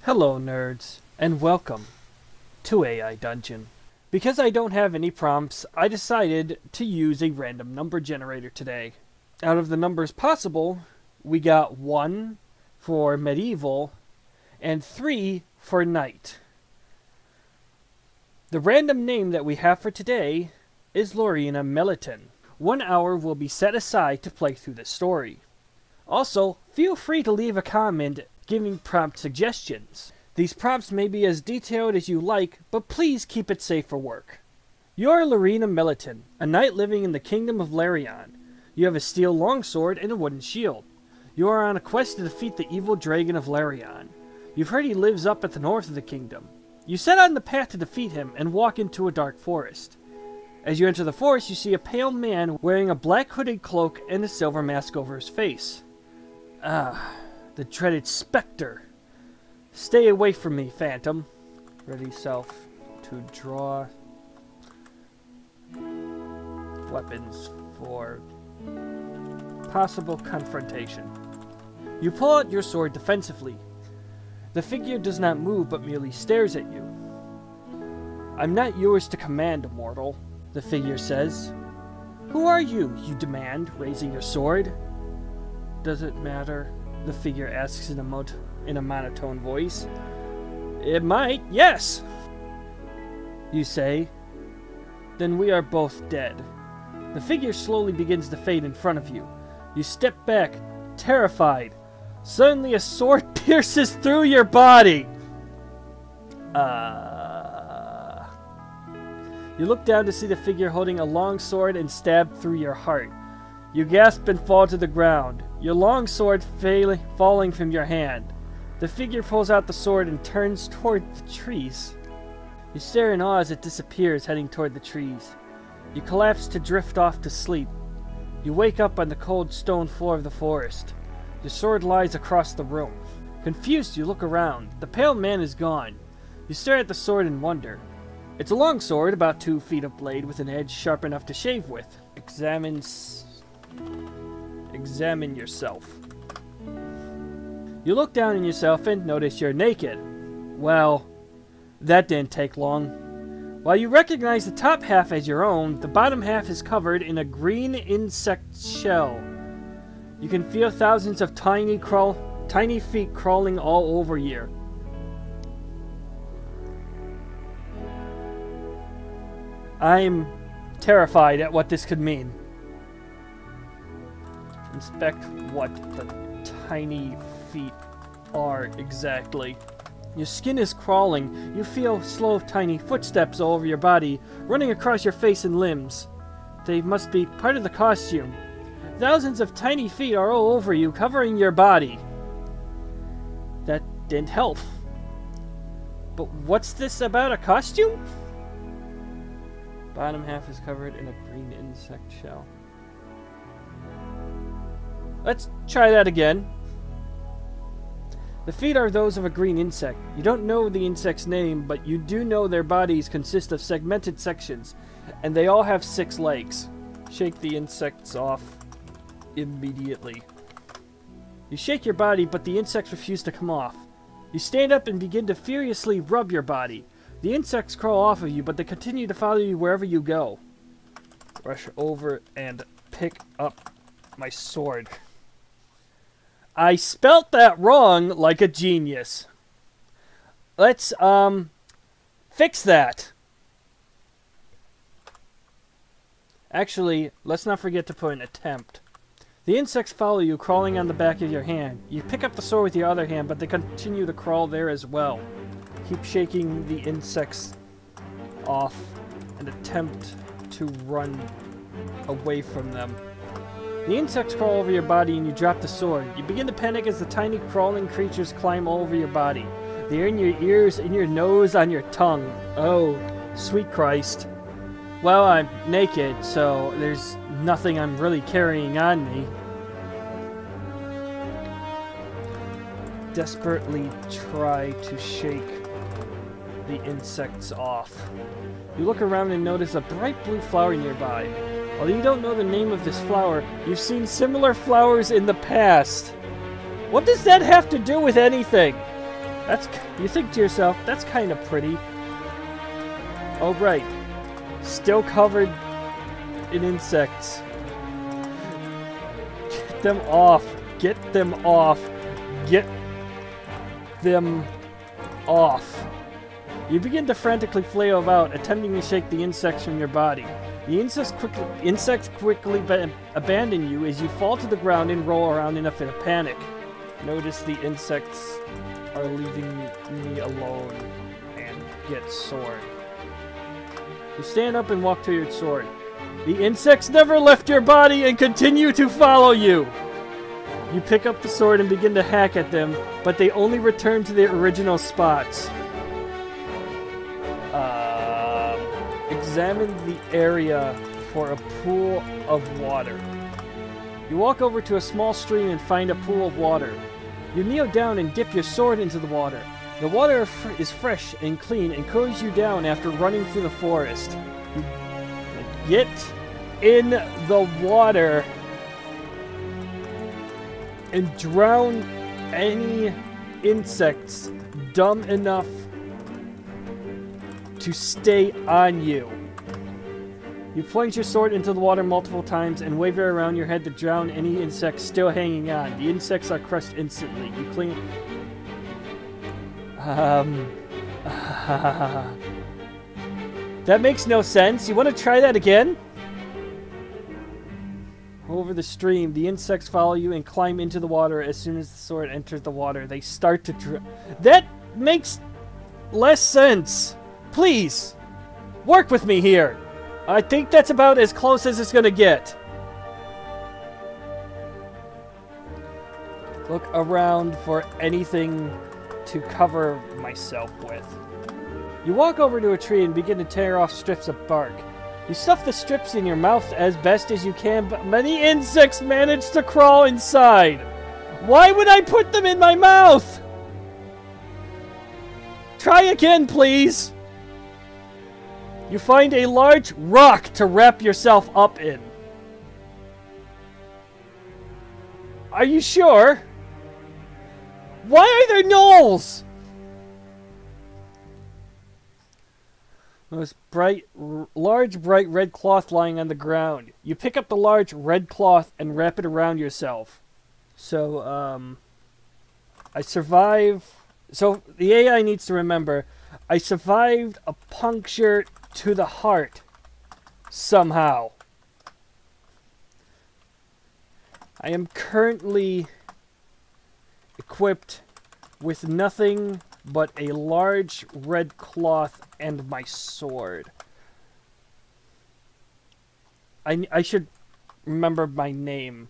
Hello nerds, and welcome to AI Dungeon. Because I don't have any prompts, I decided to use a random number generator today. Out of the numbers possible, we got 1 for medieval and 3 for knight. The random name that we have for today is Lauren Meliton. 1 hour will be set aside to play through the story. Also, feel free to leave a comment giving prompt suggestions. These prompts may be as detailed as you like, but please keep it safe for work. You are Lauren Meliton, a knight living in the kingdom of Larion. You have a steel longsword and a wooden shield. You are on a quest to defeat the evil dragon of Larion. You've heard he lives up at the north of the kingdom. You set on the path to defeat him and walk into a dark forest. As you enter the forest, you see a pale man wearing a black hooded cloak and a silver mask over his face. The dreaded specter. Stay away from me, phantom. Ready self to draw weapons for possible confrontation. You pull out your sword defensively. The figure does not move but merely stares at you. I'm not yours to command, mortal, the figure says. Who are you? You demand, raising your sword. Does it matter? The figure asks in a monotone voice. It might, yes, you say. Then we are both dead. The figure slowly begins to fade in front of you. You step back, terrified. Suddenly a sword pierces through your body. You look down to see the figure holding a long sword and stabbed through your heart. You gasp and fall to the ground, your long sword falling from your hand. The figure pulls out the sword and turns toward the trees. You stare in awe as it disappears, heading toward the trees. You collapse to drift off to sleep. You wake up on the cold stone floor of the forest. Your sword lies across the room. Confused, you look around. The pale man is gone. You stare at the sword in wonder. It's a long sword, about 2 feet of blade with an edge sharp enough to shave with. Examine yourself. You look down on yourself and notice you're naked. Well, that didn't take long. While you recognize the top half as your own, the bottom half is covered in a green insect shell. You can feel thousands of tiny feet crawling all over you. I'm terrified at what this could mean. Inspect what the tiny feet are exactly. Your skin is crawling. You feel slow, tiny footsteps all over your body, running across your face and limbs. They must be part of the costume. Thousands of tiny feet are all over you, covering your body. That didn't help. But what's this about a costume? Bottom half is covered in a green insect shell. Let's try that again. The feet are those of a green insect. You don't know the insect's name, but you do know their bodies consist of segmented sections, and they all have 6 legs. Shake the insects off immediately. You shake your body, but the insects refuse to come off. You stand up and begin to furiously rub your body. The insects crawl off of you, but they continue to follow you wherever you go. Rush over and pick up my sword. I spelt that wrong like a genius. Let's, fix that. Actually, let's not forget to put an attempt. The insects follow you, crawling on the back of your hand. You pick up the sword with your other hand, but they continue to crawl there as well. Keep shaking the insects off and attempt to run away from them. The insects crawl over your body and you drop the sword. You begin to panic as the tiny crawling creatures climb all over your body. They're in your ears, in your nose, on your tongue. Oh, sweet Christ. Well, I'm naked, so there's nothing I'm really carrying on me. Desperately try to shake the insects off. You look around and notice a bright blue flower nearby. Although you don't know the name of this flower, you've seen similar flowers in the past. What does that have to do with anything? You think to yourself, that's kind of pretty. Oh, right. Still covered in insects. Get them off. Get them off. Get them off. You begin to frantically flail about, attempting to shake the insects from your body. The insects quickly abandon you as you fall to the ground and roll around in a fit of panic. Notice the insects are leaving me alone and get sword. You stand up and walk to your sword. The insects never left your body and continue to follow you. You pick up the sword and begin to hack at them, but they only return to their original spots. Examine the area for a pool of water. You walk over to a small stream and find a pool of water. You kneel down and dip your sword into the water. The water is fresh and clean and cools you down after running through the forest. You get in the water and drown any insects dumb enough to stay on you. You plunge your sword into the water multiple times and wave it around your head to drown any insects still hanging on. The insects are crushed instantly. You cling... That makes no sense. You want to try that again? Over the stream, the insects follow you and climb into the water. As soon as the sword enters the water, they start to drown. That makes less sense. Please, work with me here. I think that's about as close as it's gonna get. Look around for anything to cover myself with. You walk over to a tree and begin to tear off strips of bark. You stuff the strips in your mouth as best as you can, but many insects manage to crawl inside. Why would I put them in my mouth? Try again, please. You find a large rock to wrap yourself up in. Are you sure? Why are there gnolls? There's large, bright red cloth lying on the ground. You pick up the large red cloth and wrap it around yourself. So, I survive. So, the AI needs to remember, I survived a puncture to the heart somehow. I am currently equipped with nothing but a large red cloth and my sword. I should remember my name.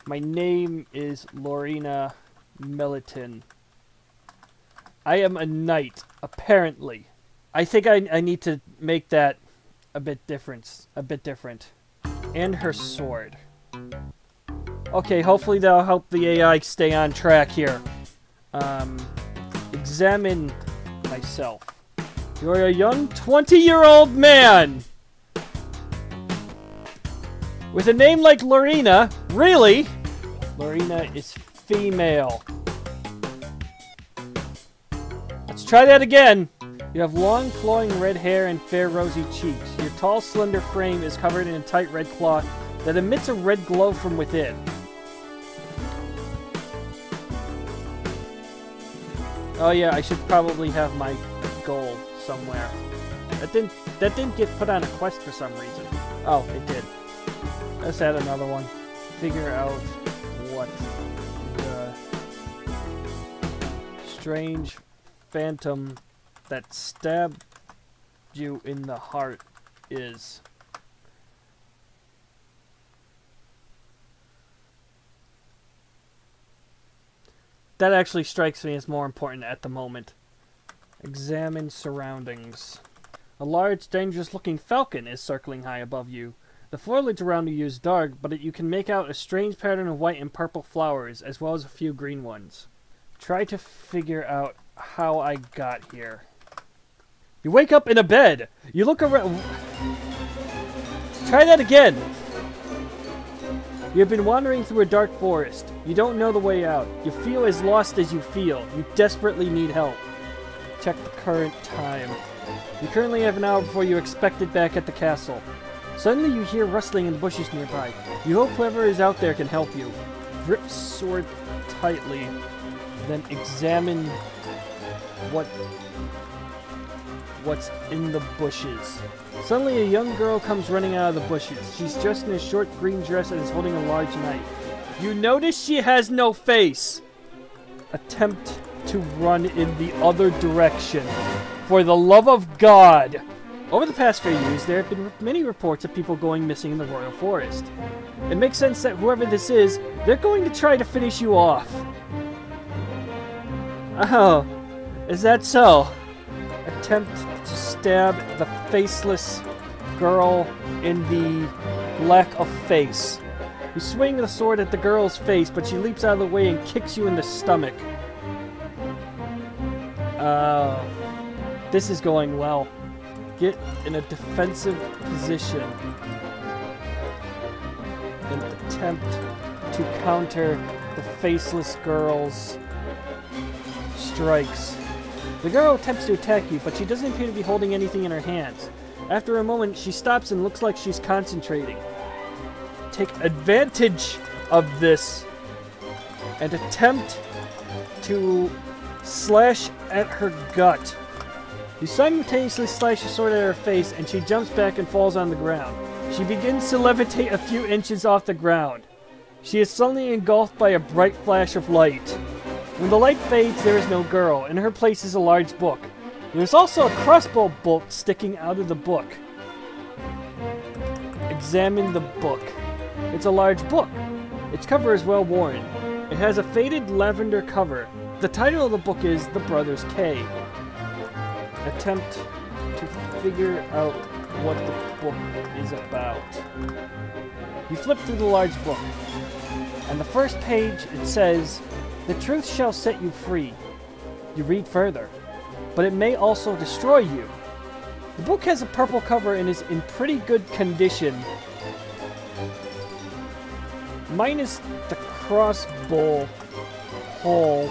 My name is Lauren Meliton. I am a knight, apparently. I think I need to make that a bit different. And her sword. Okay, hopefully that'll help the AI stay on track here. Examine myself. You're a young 20-year-old man! With a name like Lorena, really? Lorena is female. Let's try that again. You have long, flowing red hair and fair, rosy cheeks. Your tall, slender frame is covered in a tight red cloth that emits a red glow from within. Oh yeah, I should probably have my goal somewhere. That didn't get put on a quest for some reason. Oh, it did. Let's add another one. Figure out what the strange phantom that stabbed you in the heart is. That actually strikes me as more important at the moment. Examine surroundings. A large, dangerous-looking falcon is circling high above you. The foliage around you is dark, but you can make out a strange pattern of white and purple flowers, as well as a few green ones. Try to figure out how I got here. You wake up in a bed. You look around. Try that again. You have been wandering through a dark forest. You don't know the way out. You feel as lost as you feel. You desperately need help. Check the current time. You currently have an hour before you expected back at the castle. Suddenly you hear rustling in the bushes nearby. You hope whoever is out there can help you. Grip sword tightly, then examine what's in the bushes. Suddenly a young girl comes running out of the bushes. She's dressed in a short green dress and is holding a large knife. You notice she has no face. Attempt to run in the other direction. For the love of God! Over the past few years, there have been many reports of people going missing in the Royal Forest. It makes sense that whoever this is, they're going to try to finish you off. Oh, is that so? Attempt to stab the faceless girl in the lack of face. You swing the sword at the girl's face, but she leaps out of the way and kicks you in the stomach. This is going well. Get in a defensive position and attempt to counter the faceless girl's strikes. The girl attempts to attack you, but she doesn't appear to be holding anything in her hands. After a moment, she stops and looks like she's concentrating. Take advantage of this and attempt to slash at her gut. You simultaneously slash your sword at her face, and she jumps back and falls on the ground. She begins to levitate a few inches off the ground. She is suddenly engulfed by a bright flash of light. When the light fades, there is no girl. In her place is a large book. There's also a crossbow bolt sticking out of the book. Examine the book. It's a large book. Its cover is well worn. It has a faded lavender cover. The title of the book is The Brothers K. Attempt to figure out what the book is about. You flip through the large book. On the first page, it says, "The truth shall set you free." You read further. But it may also destroy you. The book has a purple cover and is in pretty good condition. Minus the crossbow hole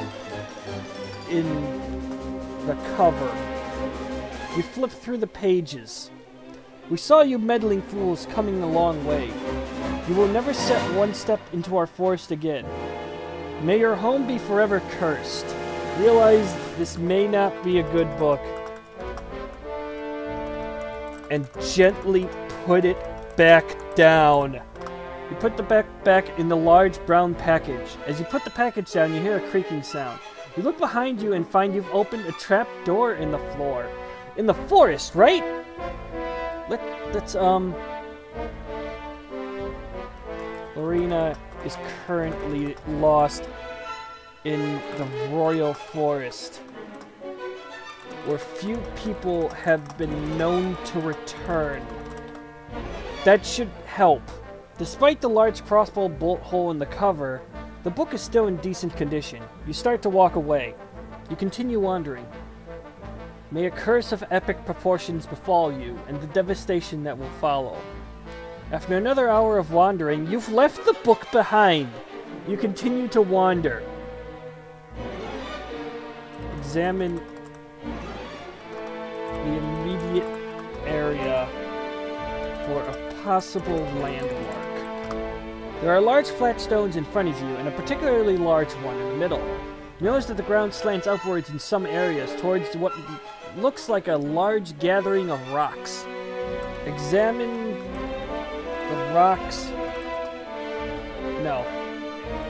in the cover. You flip through the pages. We saw you meddling fools coming a long way. You will never set one step into our forest again. May your home be forever cursed. Realize this may not be a good book. And gently put it back down. You put the back in the large brown package. As you put the package down, you hear a creaking sound. You look behind you and find you've opened a trap door in the floor. In the forest, right? Let's Lorena is currently lost in the Royal Forest, where few people have been known to return. That should help. Despite the large crossbow bolt hole in the cover, the book is still in decent condition. You start to walk away. You continue wandering. May a curse of epic proportions befall you, and the devastation that will follow. After another hour of wandering, you've left the book behind. You continue to wander. Examine the immediate area for a possible landmark. There are large flat stones in front of you, and a particularly large one in the middle. You notice that the ground slants upwards in some areas towards what looks like a large gathering of rocks. Examine the rocks. No.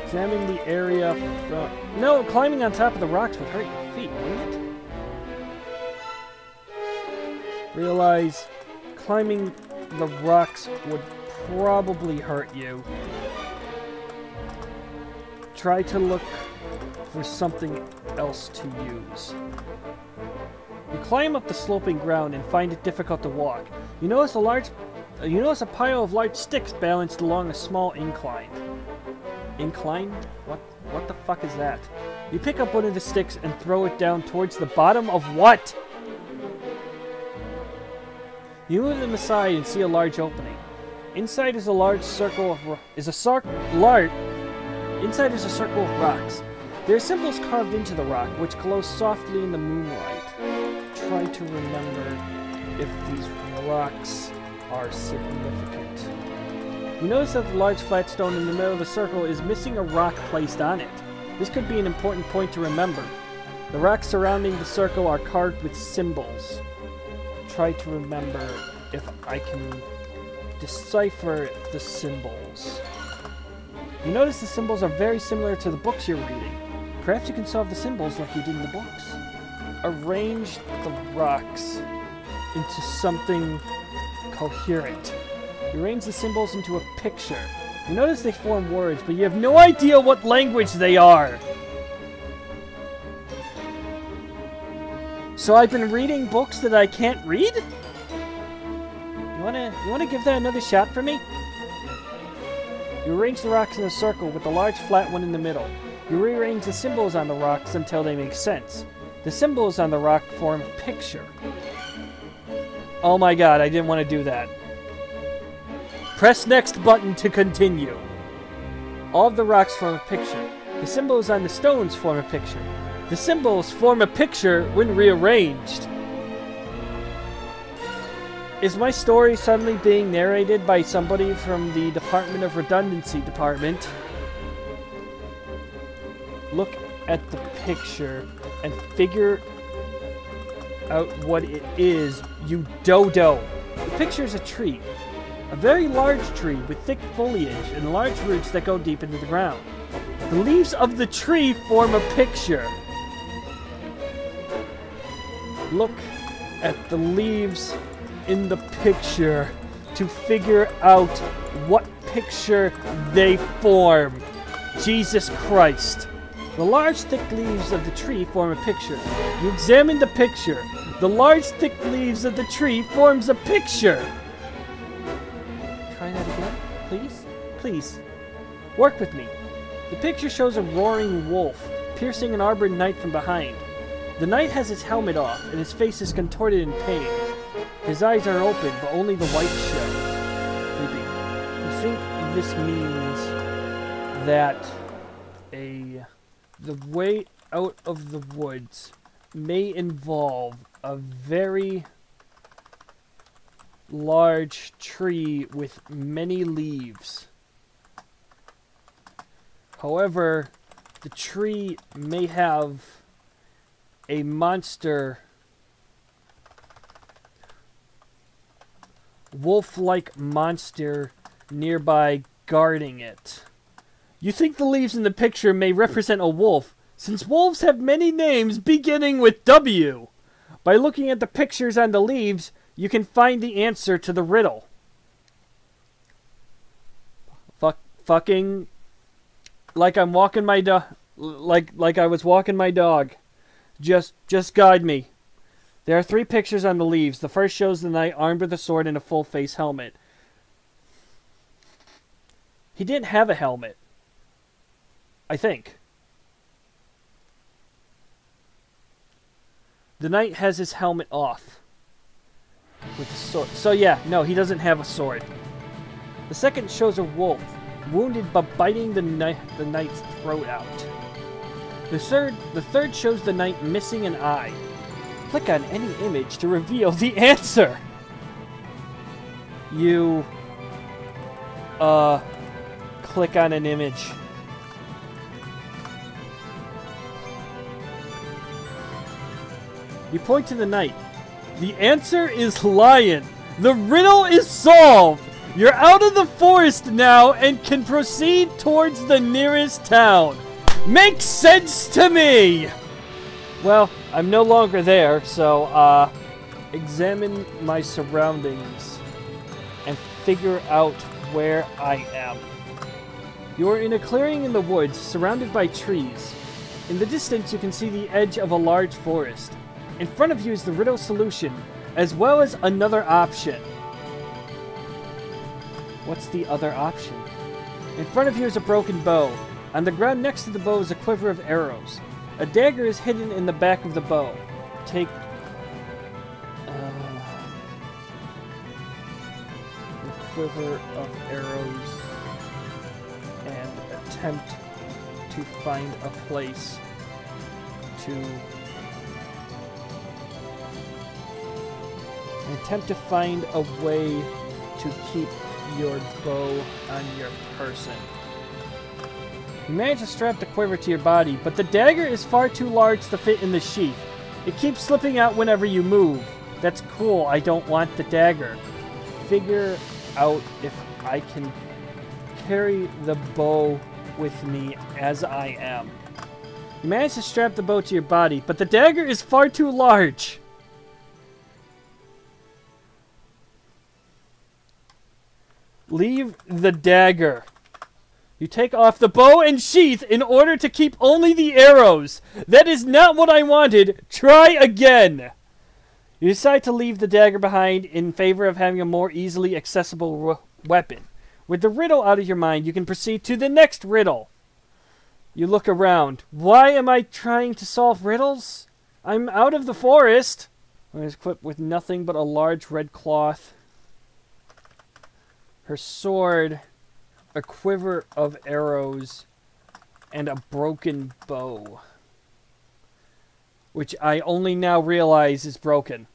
Examine the area from... No, climbing on top of the rocks would hurt your feet, wouldn't it? Realize climbing the rocks would probably hurt you. Try to look for something else to use. You climb up the sloping ground and find it difficult to walk. You notice a pile of large sticks balanced along a small incline. Incline? What the fuck is that? You pick up one of the sticks and throw it down towards the bottom of what? You move them aside and see a large opening. Inside is a large circle of Inside is a circle of rocks. There are symbols carved into the rock, which glow softly in the moonlight. Try to remember if these rocks are significant. You notice that the large flat stone in the middle of the circle is missing a rock placed on it. This could be an important point to remember. The rocks surrounding the circle are carved with symbols. Try to remember if I can decipher the symbols. You notice the symbols are very similar to the books you're reading. Perhaps you can solve the symbols like you did in the books. Arrange the rocks into something coherent. You arrange the symbols into a picture. You notice they form words, but you have no idea what language they are. So I've been reading books that I can't read? You wanna give that another shot for me? You arrange the rocks in a circle with the large flat one in the middle. You rearrange the symbols on the rocks until they make sense. The symbols on the rock form a picture. Oh my god, I didn't want to do that. Press next button to continue. All of the rocks form a picture. The symbols on the stones form a picture. The symbols form a picture when rearranged. Is my story suddenly being narrated by somebody from the Department of Redundancy Department? Look at the picture and figure out what it is, you dodo. The picture is a tree. A very large tree with thick foliage and large roots that go deep into the ground. The leaves of the tree form a picture. Look at the leaves in the picture to figure out what picture they form. Jesus Christ. The large thick leaves of the tree form a picture. You examine the picture. The large thick leaves of the tree forms a picture. Try that again, please? Please. Work with me. The picture shows a roaring wolf piercing an armored knight from behind. The knight has his helmet off and his face is contorted in pain. His eyes are open, but only the white show. Creepy. You think this means that the way out of the woods may involve a very large tree with many leaves. However, the tree may have a monster, wolf-like monster nearby guarding it. You think the leaves in the picture may represent a wolf, since wolves have many names beginning with W. By looking at the pictures on the leaves, you can find the answer to the riddle. Fucking like I'm walking my dog, like I was walking my dog. Just guide me. There are 3 pictures on the leaves. The first shows the knight armed with a sword and a full-face helmet. He didn't have a helmet, I think. The knight has his helmet off with a sword. So yeah, no, he doesn't have a sword. The second shows a wolf, wounded but biting the knight's throat out. The third shows the knight missing an eye. Click on any image to reveal the answer. You click on an image. You point to the knight. The answer is lion. The riddle is solved. You're out of the forest now and can proceed towards the nearest town. Makes sense to me. Well, I'm no longer there, so examine my surroundings and figure out where I am. You are in a clearing in the woods, surrounded by trees. In the distance, you can see the edge of a large forest. In front of you is the riddle solution, as well as another option. What's the other option? In front of you is a broken bow. On the ground next to the bow is a quiver of arrows. A dagger is hidden in the back of the bow. Take... quiver of arrows and attempt to find a place to find a way to keep your bow on your person. You manage to strap the quiver to your body, but the dagger is far too large to fit in the sheath. It keeps slipping out whenever you move. That's cool, I don't want the dagger. Figure out if I can carry the bow with me as I am. You manage to strap the bow to your body, but the dagger is far too large. Leave the dagger. You take off the bow and sheath in order to keep only the arrows. That is not what I wanted. Try again. You decide to leave the dagger behind in favor of having a more easily accessible weapon. With the riddle out of your mind, you can proceed to the next riddle. You look around. Why am I trying to solve riddles? I'm out of the forest. I was equipped with nothing but a large red cloth, her sword, a quiver of arrows, and a broken bow, which I only now realize is broken.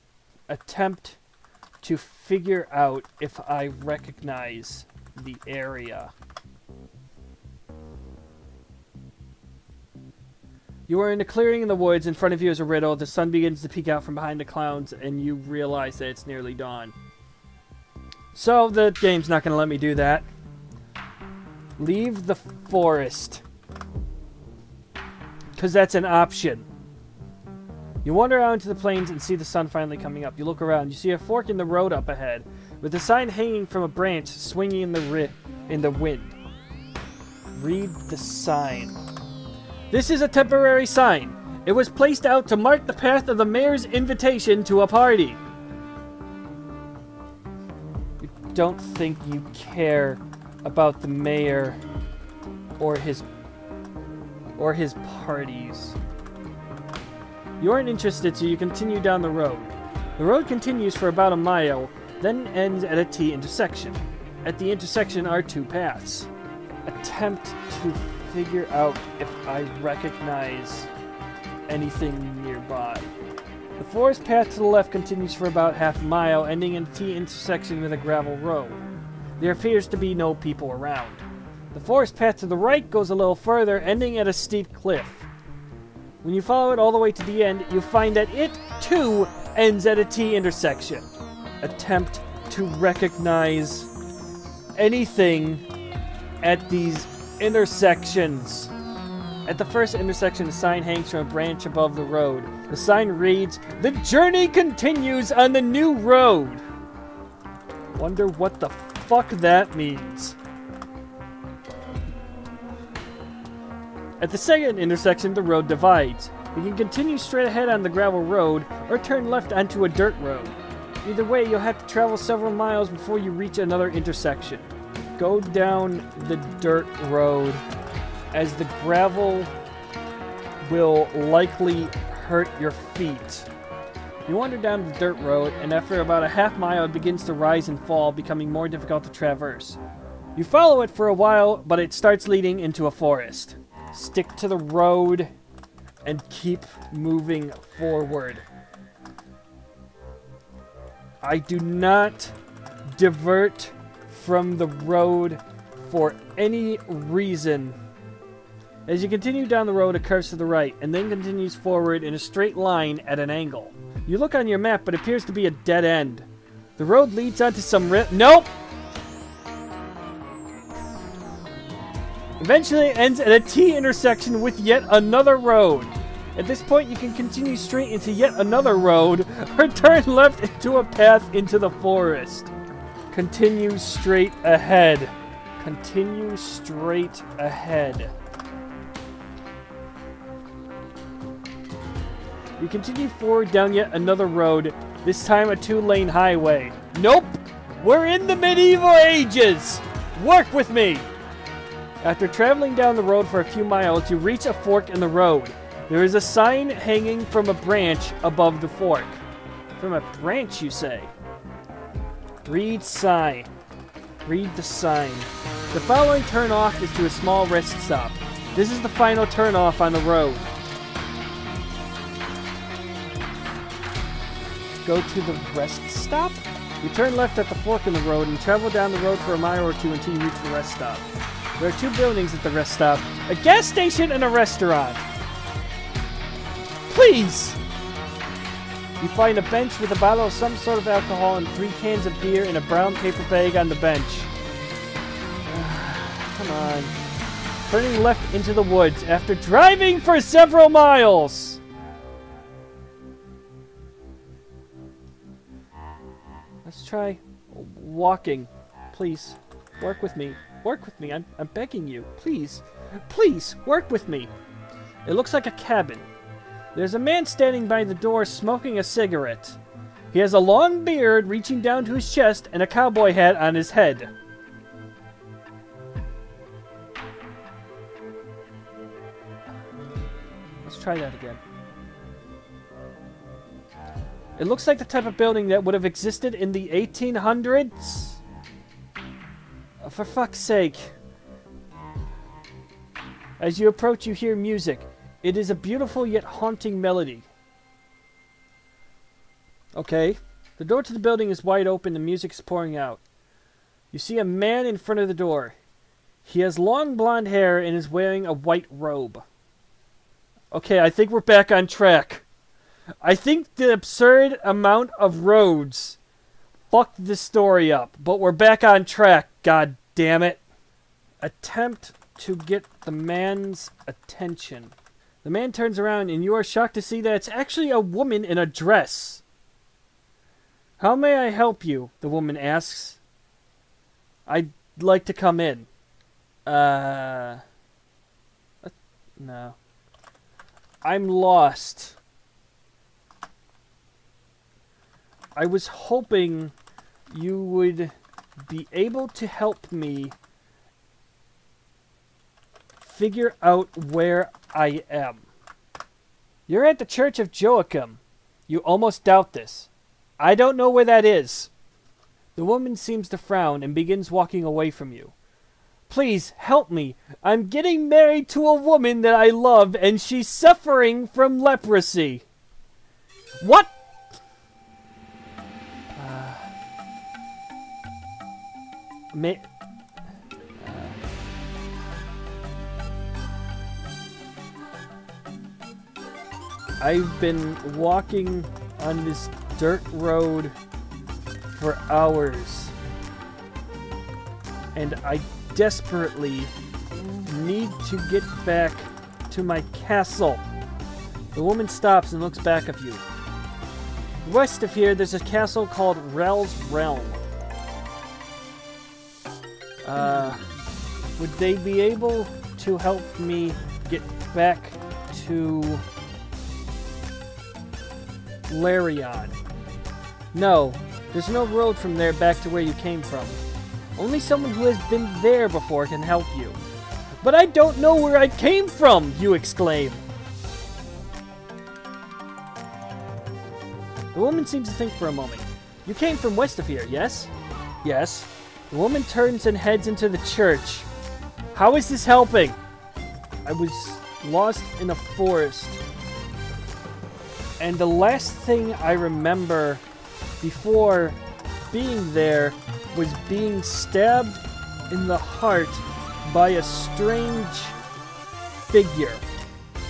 Attempt to figure out if I recognize the area. You are in a clearing in the woods. In front of you is a riddle. The sun begins to peek out from behind the clouds, and you realize that it's nearly dawn. So the game's not going to let me do that. Leave the forest, because that's an option. You wander out into the plains and see the sun finally coming up. You look around. You see a fork in the road up ahead, with a sign hanging from a branch swinging in the wind. Read the sign. This is a temporary sign. It was placed out to mark the path of the mayor's invitation to a party. You don't think you care about the mayor or his parties. You aren't interested, so you continue down the road. The road continues for about a mile, then ends at a T intersection. At the intersection are two paths. Attempt to figure out if I recognize anything nearby. The forest path to the left continues for about half a mile, ending in a T intersection with a gravel road. There appears to be no people around. The forest path to the right goes a little further, ending at a steep cliff. When you follow it all the way to the end, you find that it, too, ends at a T intersection. Attempt to recognize anything at these intersections. At the first intersection, a sign hangs from a branch above the road. The sign reads, "The journey continues on the new road." Wonder what the fuck that means. At the second intersection, the road divides. You can continue straight ahead on the gravel road or turn left onto a dirt road. Either way, you'll have to travel several miles before you reach another intersection. Go down the dirt road, as the gravel will likely hurt your feet. You wander down the dirt road, and after about a half mile, it begins to rise and fall, becoming more difficult to traverse. You follow it for a while, but it starts leading into a forest. Stick to the road and keep moving forward. I do not divert from the road for any reason. As you continue down the road, it curves to the right, and then continues forward in a straight line at an angle. You look on your map, but it appears to be a dead end. The road leads onto some Nope! Eventually it ends at a T intersection with yet another road. At this point, you can continue straight into yet another road, or turn left into a path into the forest. Continue straight ahead. Continue straight ahead. You continue forward down yet another road, this time a 2-lane highway. Nope! We're in the medieval ages! Work with me! After traveling down the road for a few miles, you reach a fork in the road. There is a sign hanging from a branch above the fork. From a branch, you say? Read sign. Read the sign. The following turn-off is to a small rest stop. This is the final turn-off on the road. Go to the rest stop? You turn left at the fork in the road and travel down the road for a mile or two until you reach the rest stop. There are 2 buildings at the rest stop. A gas station and a restaurant. Please! You find a bench with a bottle of some sort of alcohol and 3 cans of beer in a brown paper bag on the bench. Come on. Turning left into the woods after driving for several miles. Let's try walking. Please, work with me. Work with me. I'm begging you. Please. Please, work with me. It looks like a cabin. There's a man standing by the door smoking a cigarette. He has a long beard reaching down to his chest and a cowboy hat on his head. Let's try that again. It looks like the type of building that would have existed in the 1800s. For fuck's sake. As you approach, you hear music. It is a beautiful yet haunting melody. Okay. The door to the building is wide open. The music is pouring out. You see a man in front of the door. He has long blonde hair and is wearing a white robe. Okay, I think we're back on track. I think the absurd amount of roads fucked the story up, but we're back on track, god damn it. Attempt to get the man's attention. The man turns around and you are shocked to see that it's actually a woman in a dress. How may I help you? The woman asks. I'd like to come in. No. I'm lost. I was hoping you would be able to help me figure out where I am. You're at the Church of Joachim. You almost doubt this. I don't know where that is. The woman seems to frown and begins walking away from you. Please, help me. I'm getting married to a woman that I love and she's suffering from leprosy. What? I've been walking on this dirt road for hours, and I desperately need to get back to my castle. The woman stops and looks back at you. West of here, there's a castle called Rel's Realm. Would they be able to help me get back to Larion? No, there's no road from there back to where you came from. Only someone who has been there before can help you. But I don't know where I came from, you exclaim. The woman seems to think for a moment. You came from west of here, yes? Yes. The woman turns and heads into the church. How is this helping? I was lost in a forest. And the last thing I remember before being there was being stabbed in the heart by a strange figure.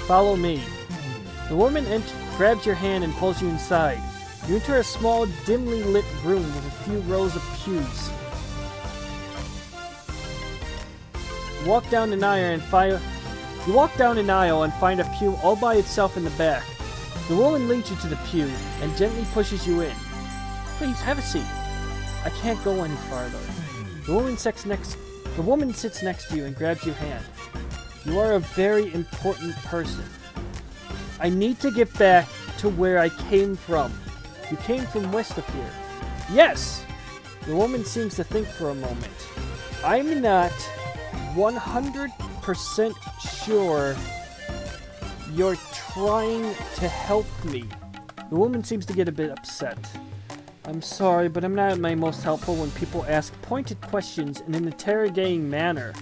Follow me. The woman grabs your hand and pulls you inside. You enter a small, dimly lit room with a few rows of pews. You walk down an aisle and find a pew all by itself in the back. The woman leads you to the pew and gently pushes you in. Please, have a seat. I can't go any farther. The woman sits next to you and grabs your hand. You are a very important person. I need to get back to where I came from. You came from west of here. Yes! The woman seems to think for a moment. I'm not 100% sure you're trying to help me. The woman seems to get a bit upset. I'm sorry, but I'm not my most helpful when people ask pointed questions in an interrogating manner.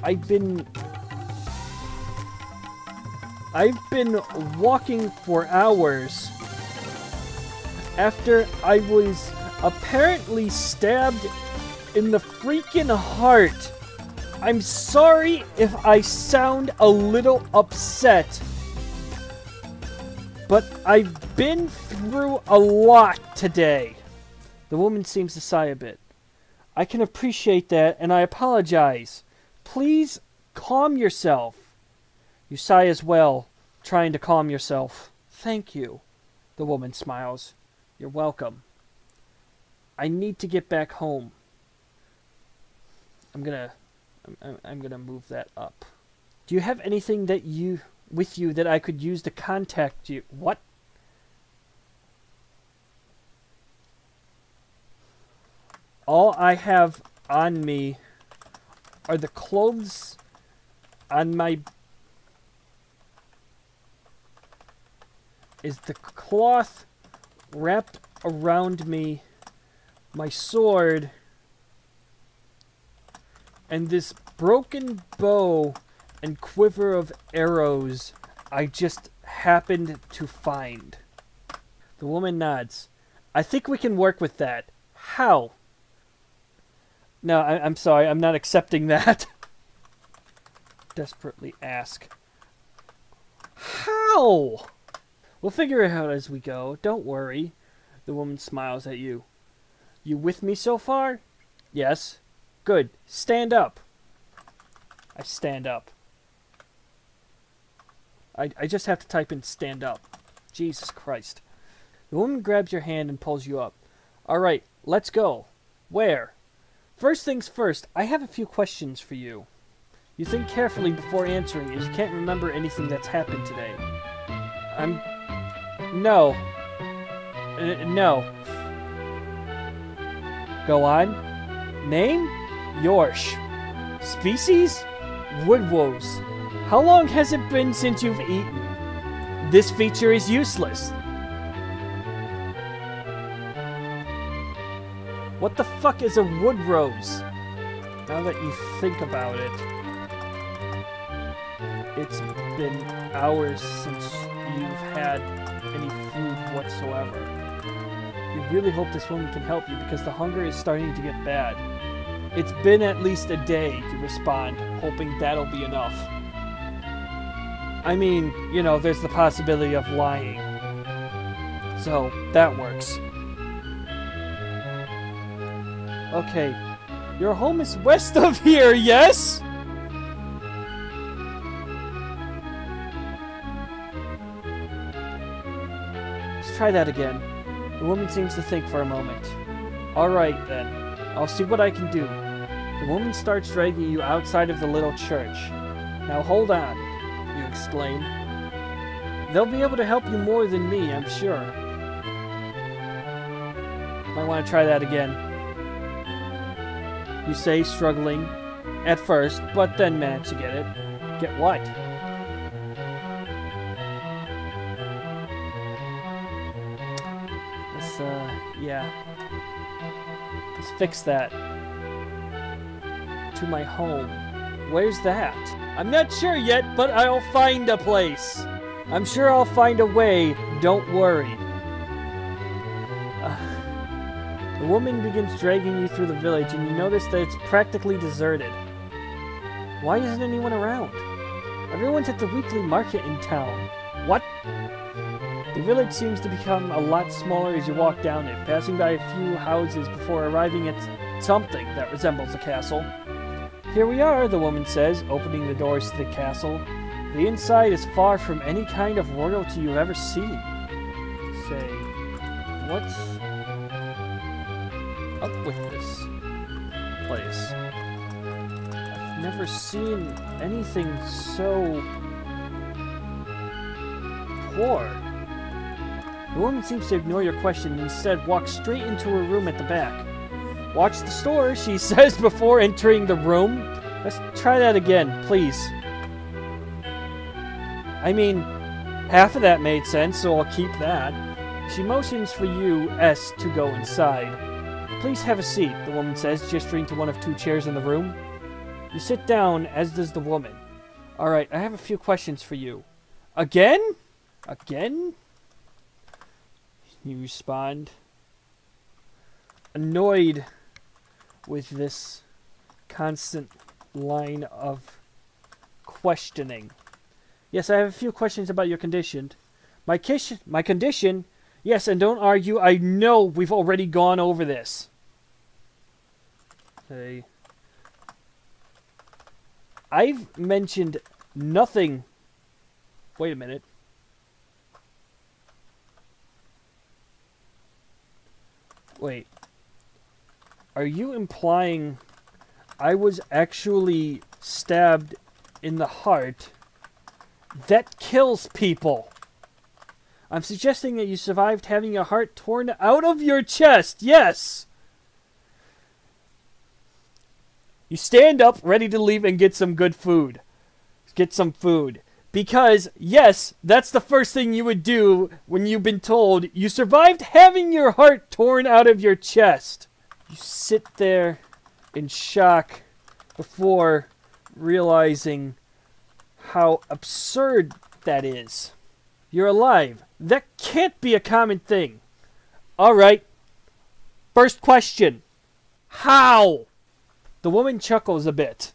I've been walking for hours after I was apparently stabbed in the freaking heart. I'm sorry if I sound a little upset, but I've been through a lot today. The woman seems to sigh a bit. I can appreciate that, and I apologize. Please calm yourself. You sigh as well, trying to calm yourself. Thank you. The woman smiles. You're welcome. I need to get back home. I'm gonna move that up. Do you have anything with you that I could use to contact you? What? All I have on me are the clothes on my... is the cloth wrapped around me, my sword, and this broken bow and quiver of arrows I just happened to find. The woman nods. I think we can work with that. How? No, I'm sorry, I'm not accepting that. Desperately ask. How? We'll figure it out as we go. Don't worry. The woman smiles at you. You with me so far? Yes. Good. Stand up. I stand up. I just have to type in stand up. Jesus Christ. The woman grabs your hand and pulls you up. Alright, let's go. Where? First things first, I have a few questions for you. You think carefully before answering, as you can't remember anything that's happened today. No. No. Go on. Name? Yorsh. Species? Woodwolves. How long has it been since you've eaten? This feature is useless. What the fuck is a wood rose? Now that you think about it, it's been hours since you've had any food whatsoever. We really hope this woman can help you because the hunger is starting to get bad. It's been at least a day, you respond, hoping that'll be enough. I mean, you know, there's the possibility of lying. So, that works. Okay, your home is west of here, yes? Let's try that again. The woman seems to think for a moment. Alright then, I'll see what I can do. The woman starts dragging you outside of the little church. Now hold on, you exclaim. They'll be able to help you more than me, I'm sure. Might want to try that again. You say, struggling at first, but then manage to get it. Get what? Let's, yeah. Let's fix that. To my home. Where's that? I'm not sure yet, but I'll find a place. I'm sure I'll find a way, don't worry. The woman begins dragging you through the village, and you notice that it's practically deserted. Why isn't anyone around? Everyone's at the weekly market in town. What? The village seems to become a lot smaller as you walk down it, passing by a few houses before arriving at something that resembles a castle. Here we are, the woman says, opening the doors to the castle. The inside is far from any kind of royalty you've ever seen. Say, what's up with this place? I've never seen anything so poor. The woman seems to ignore your question and instead walks straight into her room at the back. Watch the store, she says before entering the room. Let's try that again, please. I mean, half of that made sense, so I'll keep that. She motions for you, S, to go inside. Please have a seat, the woman says, gesturing to one of 2 chairs in the room. You sit down, as does the woman. Alright, I have a few questions for you. Again? Again? You respond, annoyed with this constant line of questioning. Yes, I have a few questions about your condition. My condition? Yes, and don't argue. I know we've already gone over this. Okay. I've mentioned nothing. Wait a minute. Wait. Are you implying I was actually stabbed in the heart? That kills people. I'm suggesting that you survived having your heart torn out of your chest. Yes. You stand up, ready to leave and get some good food. Get some food. Because, yes, that's the first thing you would do when you've been told you survived having your heart torn out of your chest. You sit there in shock before realizing how absurd that is. You're alive. That can't be a common thing. Alright. First question. How? The woman chuckles a bit.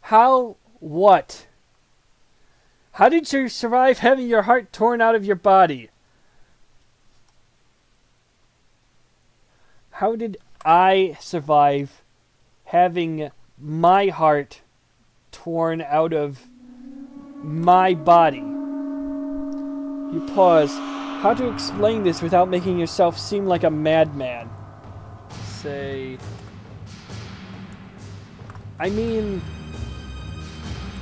How? What? How did you survive having your heart torn out of your body? How did I survive having my heart torn out of my body? You pause. How to explain this without making yourself seem like a madman? Say... I mean...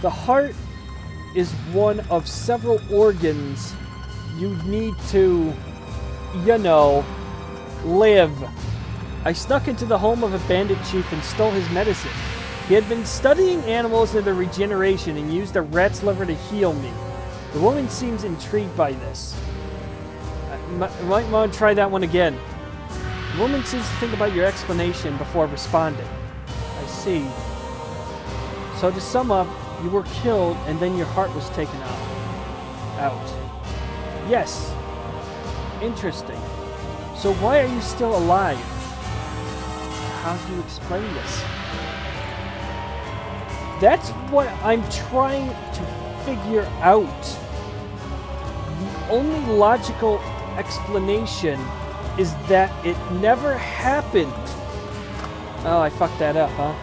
The heart is one of several organs you need to, you know, live. I snuck into the home of a bandit chief and stole his medicine. He had been studying animals and their regeneration and used a rat's liver to heal me. The woman seems intrigued by this. I might want to try that one again. The woman seems to think about your explanation before responding. I see. So to sum up, you were killed and then your heart was taken out. Yes. Interesting. So why are you still alive? How do you explain this? That's what I'm trying to figure out. The only logical explanation is that it never happened. Oh, I fucked that up, huh?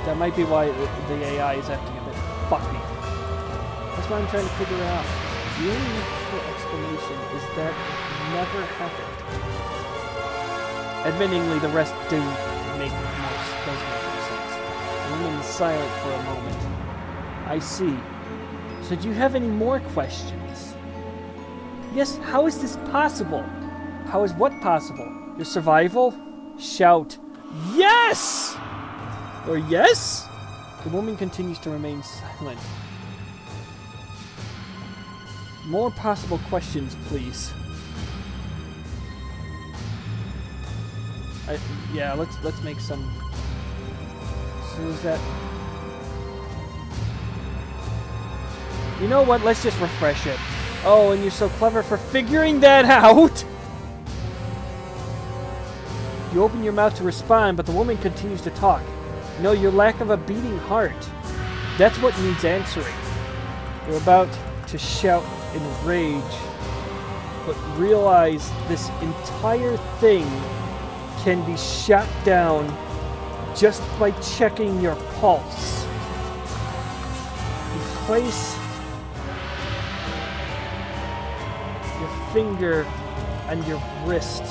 That might be why the AI is acting a bit fucky. That's what I'm trying to figure out. The only logical explanation is that it never happened. Admittingly, the rest does make more sense. The woman is silent for a moment. I see. So do you have any more questions? Yes, how is this possible? How is what possible? Your survival? Shout, yes! Or yes? The woman continues to remain silent. More possible questions, please. Yeah, let's make some. So is that? You know what? Let's just refresh it. Oh, and you're so clever for figuring that out. You open your mouth to respond, but the woman continues to talk. No, your lack of a beating heart. That's what needs answering. You're about to shout in rage, but realize this entire thing can be shot down just by checking your pulse. You place your finger on your wrist,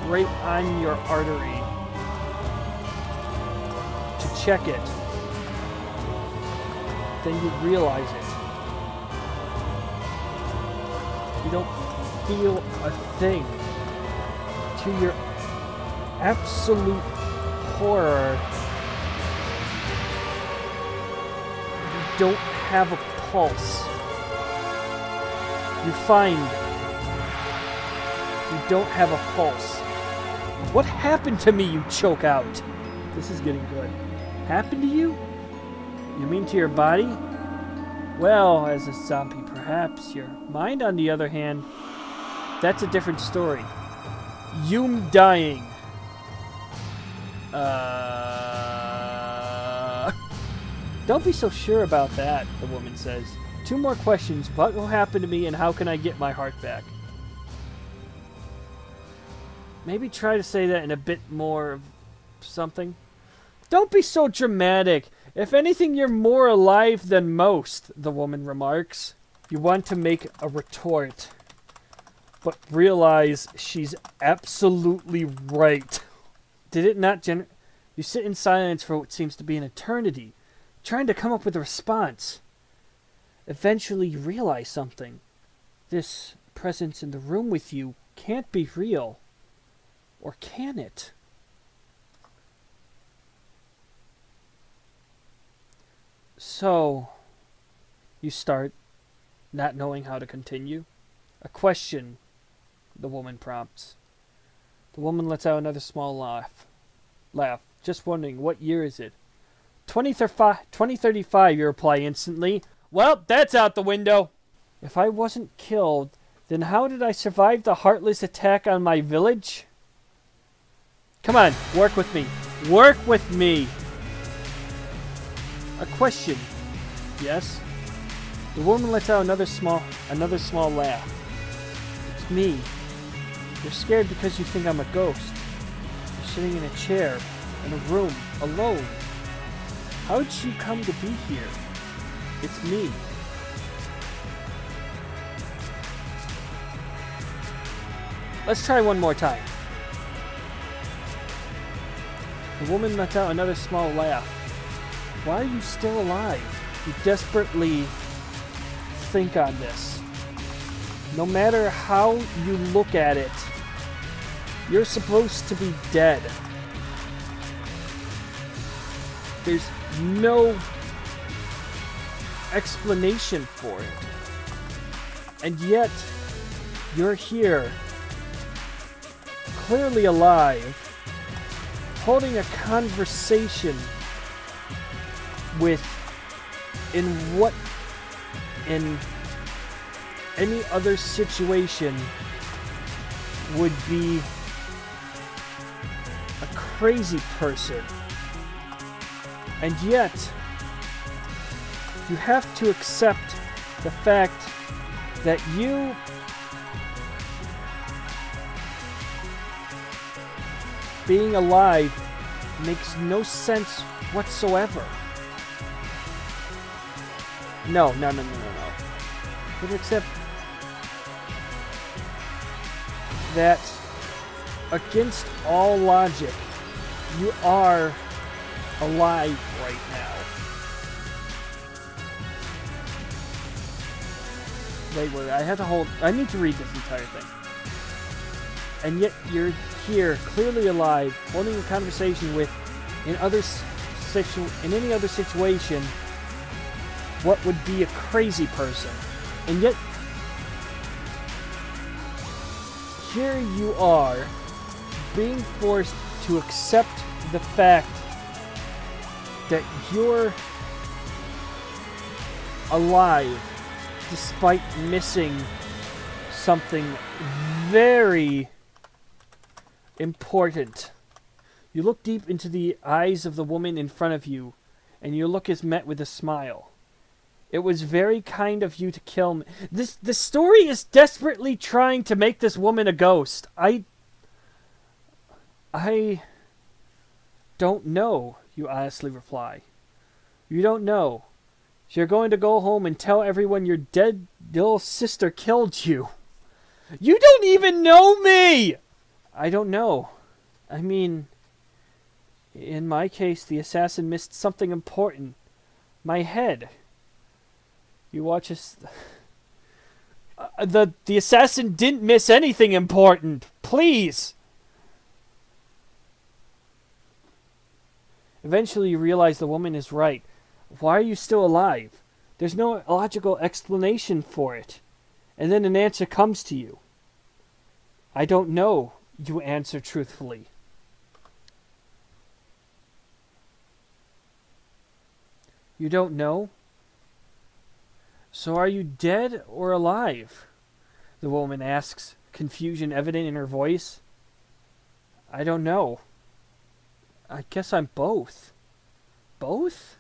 right on your artery, to check it. Then you realize it. You don't feel a thing. To your absolute horror. You don't have a pulse. You find you don't have a pulse. What happened to me, you choke out? This is getting good. Happened to you? You mean to your body? Well, as a zombie, perhaps. Your mind, on the other hand, that's a different story. You dying. Don't be so sure about that, the woman says. 2 more questions. What will happen to me and how can I get my heart back? Maybe try to say that in a bit more of something. Don't be so dramatic. If anything, you're more alive than most, the woman remarks. You want to make a retort, but realize she's absolutely right. Did it not You sit in silence for what seems to be an eternity, trying to come up with a response. Eventually you realize something. This presence in the room with you can't be real. Or can it? So, you start, not knowing how to continue. A question, the woman prompts. The woman lets out another small laugh. Just wondering, what year is it? 2035, you reply instantly. Well, that's out the window. If I wasn't killed, then how did I survive the heartless attack on my village? Come on, work with me. Work with me. A question. Yes? The woman lets out another small laugh. It's me. You're scared because you think I'm a ghost. You're sitting in a chair, in a room, alone. How did you come to be here? It's me. Let's try one more time. The woman lets out another small laugh. Why are you still alive? You desperately think on this. No matter how you look at it, you're supposed to be dead. There's no explanation for it. And yet, you're here, clearly alive, holding a conversation with, in any other situation would be a crazy person. And yet, you have to accept the fact that you being alive makes no sense whatsoever. No. But accept that against all logic, you are alive right now. Wait, I need to read this entire thing. And yet you're here, clearly alive, holding a conversation with, in any other situation, what would be a crazy person. And yet, here you are, being forced to accept the fact that you're alive despite missing something very important. You look deep into the eyes of the woman in front of you, and your look is met with a smile. It was very kind of you to kill me. The story is desperately trying to make this woman a ghost. I don't know, you honestly reply. You don't know. You're going to go home and tell everyone your dead little sister killed you. You don't even know me! I don't know. I mean, in my case, the assassin missed something important. My head. You watch us. The assassin didn't miss anything important. Please. Eventually you realize the woman is right. Why are you still alive? There's no logical explanation for it. And then an answer comes to you. I don't know, you answer truthfully. You don't know? So are you dead or alive? The woman asks, confusion evident in her voice. I don't know. I guess I'm both. Both?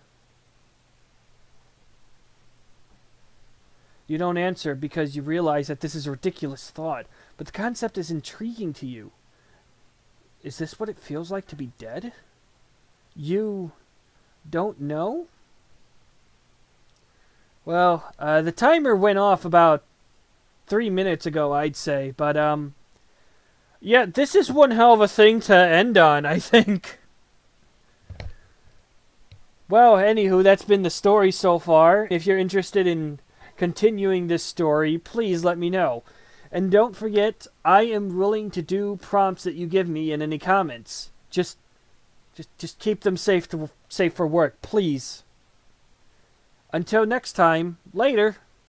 You don't answer because you realize that this is a ridiculous thought, but the concept is intriguing to you. Is this what it feels like to be dead? You don't know? Well, the timer went off about 3 minutes ago, I'd say, but, yeah, this is one hell of a thing to end on, I think. Well, anywho, that's been the story so far. If you're interested in continuing this story, please let me know. And don't forget, I am willing to do prompts that you give me in any comments. Just keep them safe for work, please. Until next time, later.